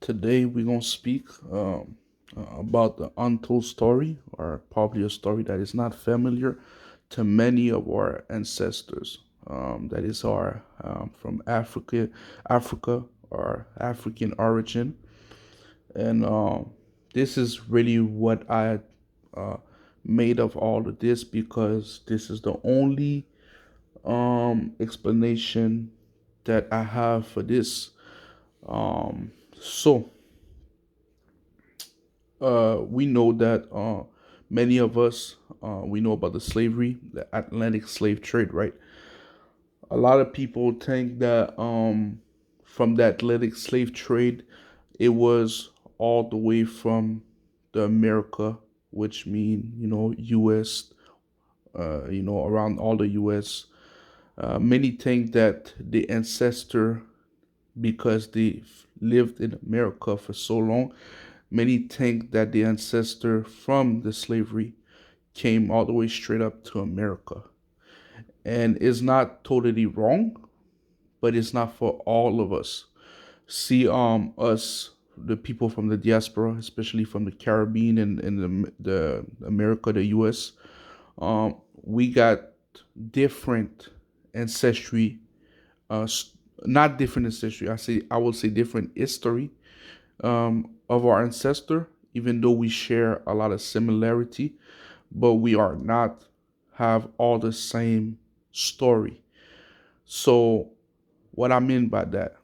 Today we're gonna speak about the untold story, or probably a story that is not familiar to many of our ancestors. That is our from Africa or African origin, and this is really what I uh, made of all of this because this is the only explanation that I have for this. So we know that many of us we know about the slavery, the Atlantic slave trade, right? A lot of people think that from the Atlantic slave trade, it was all the way from the America, which mean U.S. Around all the U.S. Many think that the ancestor, because they lived in America for so long, many think that the ancestor from the slavery came all the way straight up to America. And it's not totally wrong, but it's not for all of us. See, us, the people from the diaspora, especially from the Caribbean and the America, the US, we got different ancestry, uh, not different ancestry. I will say different history of our ancestor, even though we share a lot of similarity, but we are not have all the same story. So what I mean by that?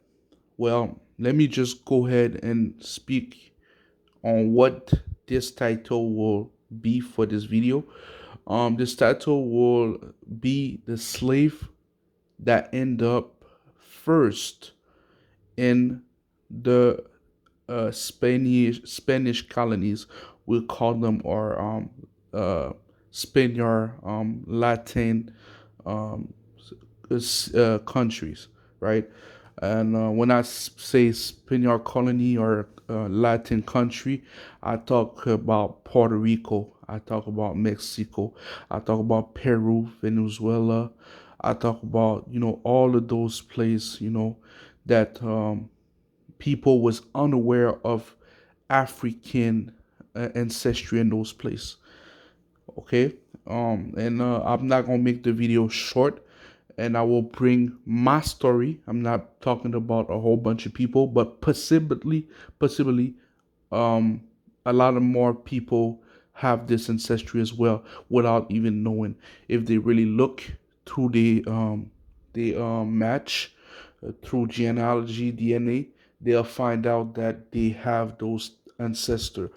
Well, let me just go ahead and speak on what this title will be for this video. This title will be the slave that end up first in the Spanish colonies. We call them our Spaniard Latin um, countries, right? And when I say Spaniard colony or Latin country, I talk about Puerto Rico. I talk about Mexico. I talk about Peru, Venezuela. I talk about all of those places that people was unaware of African ancestry in those places. Okay, and I'm not gonna make the video short, and I will bring my story. I'm not talking about a whole bunch of people, but possibly, um, a lot of more people have this ancestry as well without even knowing. If they really look through the match through genealogy DNA, they'll find out that they have those ancestor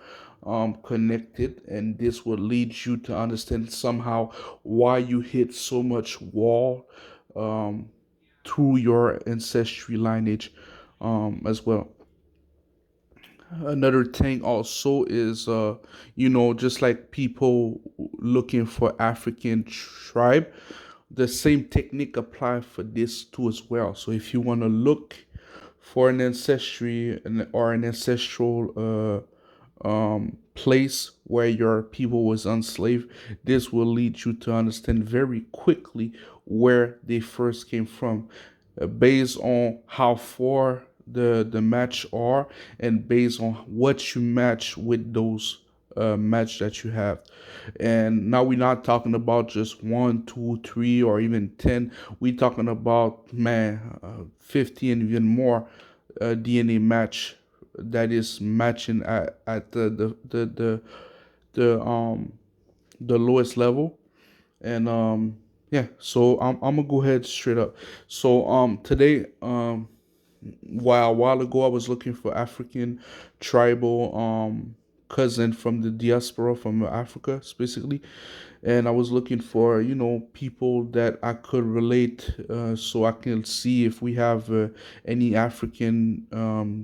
connected, and this will lead you to understand somehow why you hit so much wall um, through your ancestry lineage as well. Another thing also is just like people looking for African tribe, the same technique apply for this too as well. So if you want to look for an ancestry or an ancestral place where your people was enslaved, this will lead you to understand very quickly where they first came from, based on how far the match are, and based on what you match with those match that you have. And now we're not talking about just one, two, three, or even 10. We're talking about, man, 50 and even more DNA match that is matching at the the lowest level. And yeah, so I'm gonna go ahead straight up. So today, while ago I was looking for African tribal cousin from the diaspora from Africa specifically, and I was looking for people that I could relate, so I can see if we have any African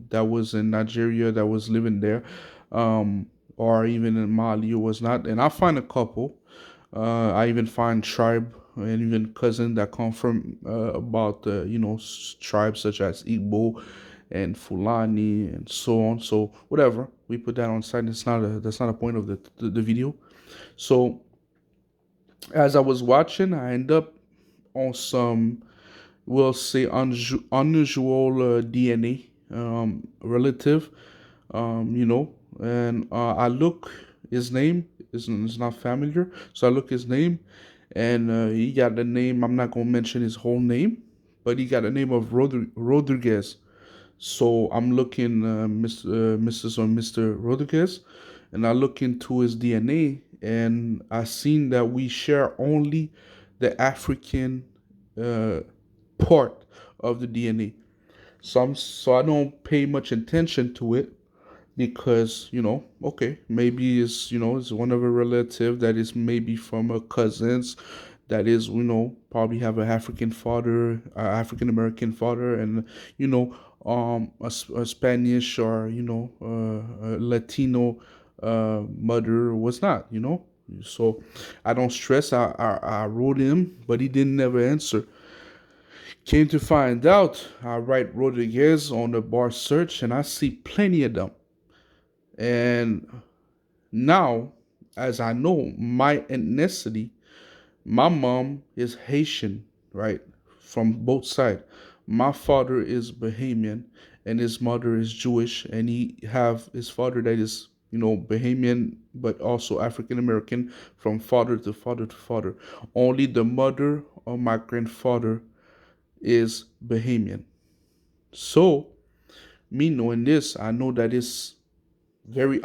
that was in Nigeria that was living there, or even in Mali or was not, and I find a couple. I even find tribe and even cousin that come from about tribes such as Igbo and Fulani and so on. So whatever, we put that on side. That's not a point of the video. So as I was watching, I end up on some, we'll say, unusual DNA. relative, and I look his name is not familiar, so I look his name, and he got the name. I'm not gonna mention his whole name, but he got the name of Rodriguez. So I'm looking, Mrs. or Mr. Rodriguez, and I look into his DNA, and I seen that we share only the African uh, part of the DNA. So I don't pay much attention to it because okay, maybe it's one of a relative that is maybe from a cousins that is probably have a African father, African American father, and you know a Spanish or a Latino mother was not. So I don't stress. I wrote him, but he didn't never answer. Came to find out, I write Rodriguez on the bar search, and I see plenty of them. And now, as I know my ethnicity, my mom is Haitian, right? From both sides. My father is Bahamian and his mother is Jewish, and he have his father that is, Bahamian but also African American from father to father to father. Only the mother of my grandfather is Bahamian. So, me knowing this, I know that it's very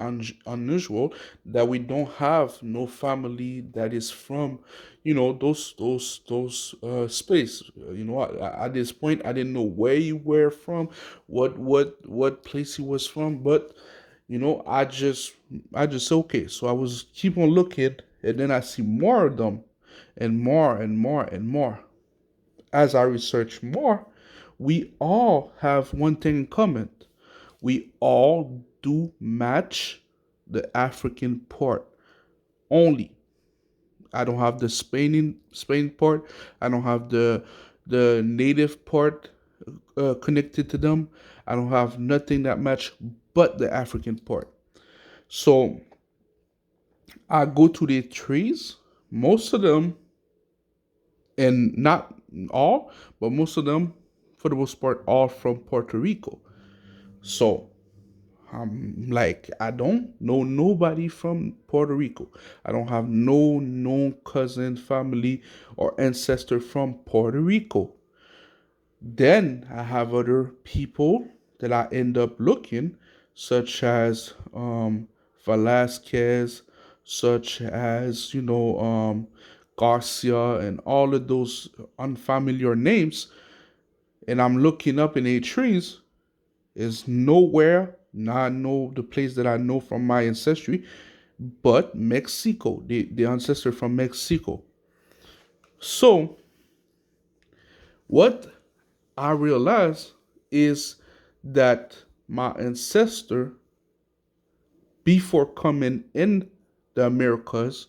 unusual that we don't have no family that is from those space. At this point I didn't know where you were from, what place he was from, but I just okay. So I was keep on looking, and then I see more of them, and more and more and more. As I research more, we all have one thing in common. We all do match the African part only. I don't have the Spain part. I don't have the native part connected to them. I don't have nothing that match but the African part. So I go to the trees. Most of them, and not all, but most of them, for the most part, all from Puerto Rico. So like, I don't know nobody from Puerto Rico. I don't have no known cousin, family, or ancestor from Puerto Rico. Then I have other people that I end up looking, such as Velasquez, such as Garcia, and all of those unfamiliar names. And I'm looking up in a trees, is nowhere, not know the place that I know from my ancestry, but Mexico, the ancestor from Mexico. So what I realized is that my ancestor, before coming in the Americas,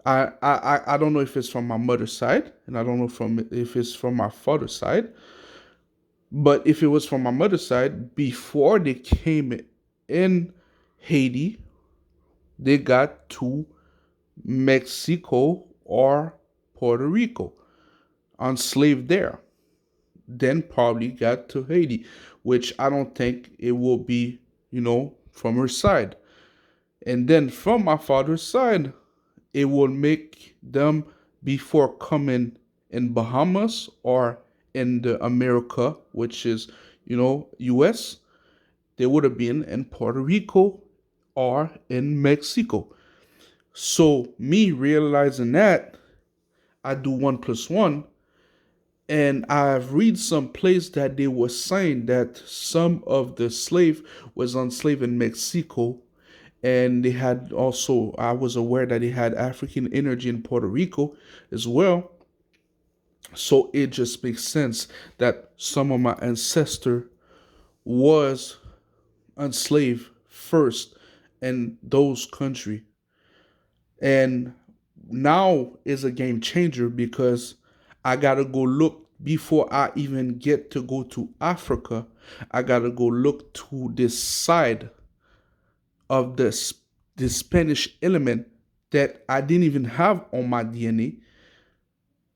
I don't know if it's from my mother's side, and I don't know from if it's from my father's side. But if it was from my mother's side, before they came in Haiti, they got to Mexico or Puerto Rico, enslaved there, then probably got to Haiti, which I don't think it will be, from her side. And then from my father's side, it will make them before coming in Bahamas or in the America, which is, US, they would have been in Puerto Rico or in Mexico. So me realizing that, I do one plus one, and I've read some place that they were saying that some of the slave was enslaved in Mexico, and they had also, I was aware that they had African energy in Puerto Rico as well. So it just makes sense that some of my ancestor was enslaved first in those country. And now is a game changer because I gotta go look before I even get to go to Africa. I gotta go look to this side of the Spanish element that I didn't even have on my DNA,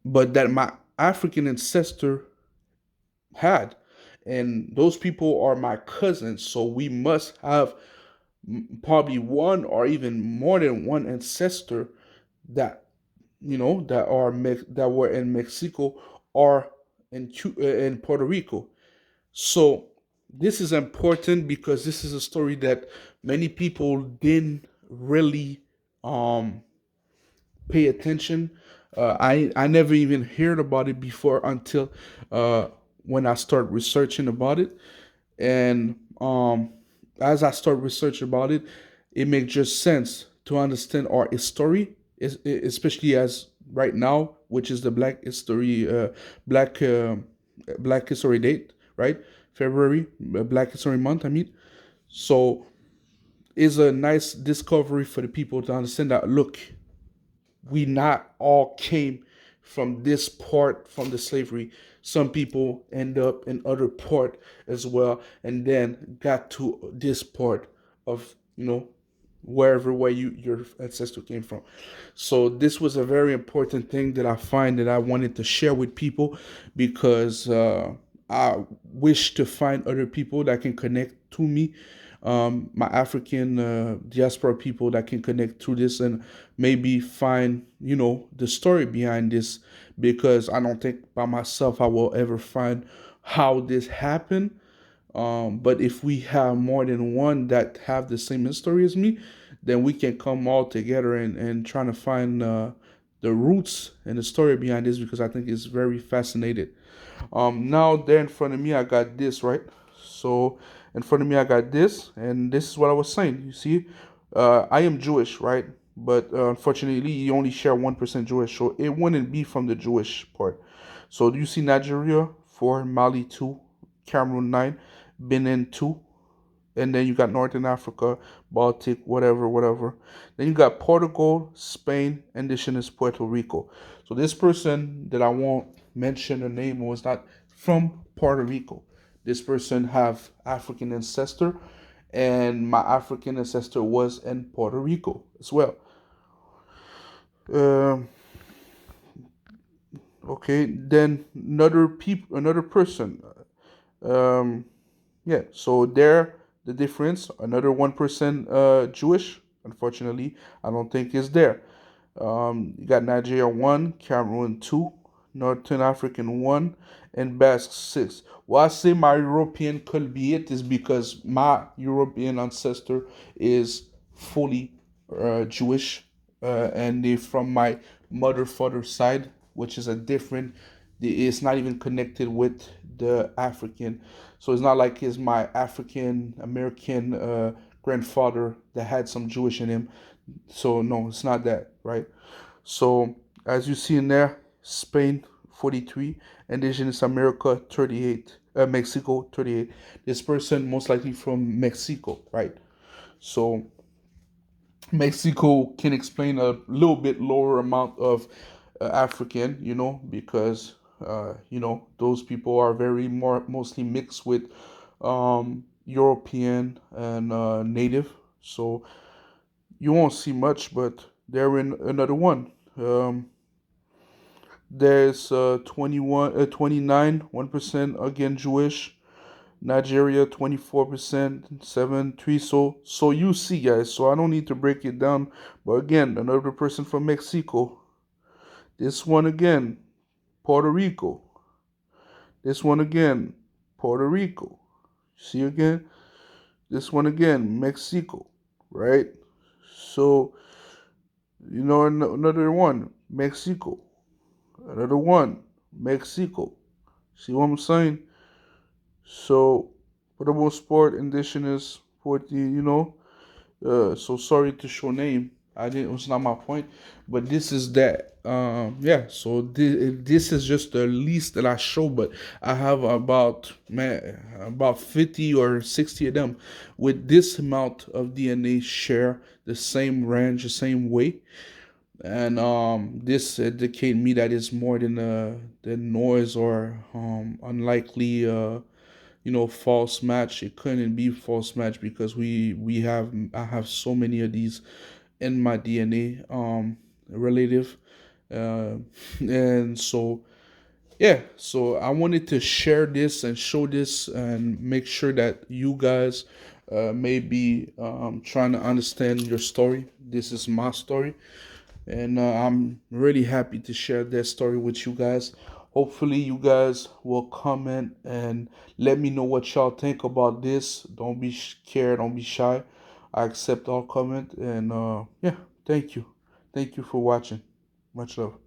but that my African ancestor had. and those people are my cousins. So we must have probably one or even more than one ancestor that that were in Mexico or in Puerto Rico. So this is important because this is a story that many people didn't really um pay attention. I never even heard about it before until uh, when I start researching about it, and as I start researching about it, it makes just sense to understand our history, especially as right now, which is the Black Black History Date, right? February, Black History Month. I mean, so it's a nice discovery for the people to understand that look, we not all came from this part from the slavery. Some people end up in other part as well, and then got to this part of wherever where your ancestor came from. So this was a very important thing that I find that I wanted to share with people because I wish to find other people that can connect to me, my African diaspora people that can connect to this and maybe find the story behind this, because I don't think by myself I will ever find how this happened. But if we have more than one that have the same history as me, then we can come all together and trying to find the roots and the story behind this, because I think it's very fascinating. Now there in front of me I got this, right? So in front of me I got this, and this is what I was saying. You see, I am Jewish, right? But unfortunately, you only share 1% Jewish, so it wouldn't be from the Jewish part. So do you see Nigeria 4, Mali 2, Cameroon 9, Benin 2, and then you got Northern Africa, Baltic, whatever, whatever. Then you got Portugal, Spain, and this is Puerto Rico. So this person that I won't mention the name was not from Puerto Rico. This person have African ancestor, and my African ancestor was in Puerto Rico as well. Um, okay, then another person. Um, Yeah, so there the difference. Another 1% Jewish. Unfortunately, I don't think is there. You got Nigeria 1, Cameroon 2, Northern African 1, and Basque 6. Why I say my European could be it is because my European ancestor is fully Jewish, and they from my mother father side, which is a different. It's not even connected with the African, so it's not like it's my African American grandfather that had some Jewish in him. So no, it's not that, right? So as you see in there, Spain 43, Indigenous America 38, Mexico 38. This person most likely from Mexico, right? So Mexico can explain a little bit lower amount of African, because those people are very more mostly mixed with European and native. So you won't see much, but they're in another one. There's 29, 1% again Jewish. Nigeria 24%, 7-3. So you see, guys. So I don't need to break it down. But again, another person from Mexico. This one again, Puerto Rico. This one again, Puerto Rico. See again? This one again, Mexico. Right? So, another one, Mexico. Another one, Mexico. See what I'm saying? So, for the most part, indigenous, 40, so sorry to show name. I didn't. It was not my point, but this is that. Yeah. So this is just the least that I show, but I have about 50 or 60 of them with this amount of DNA share the same range, the same weight, and this indicate me that it's more than the noise or unlikely false match. It couldn't be false match because I have so many of these in my DNA relative, uh, and so yeah, so I wanted to share this and show this and make sure that you guys may be trying to understand your story. This is my story, and I'm really happy to share that story with you guys. Hopefully, you guys will comment and let me know what y'all think about this. Don't be scared, don't be shy. I accept all comment, and yeah, thank you for watching. Much love.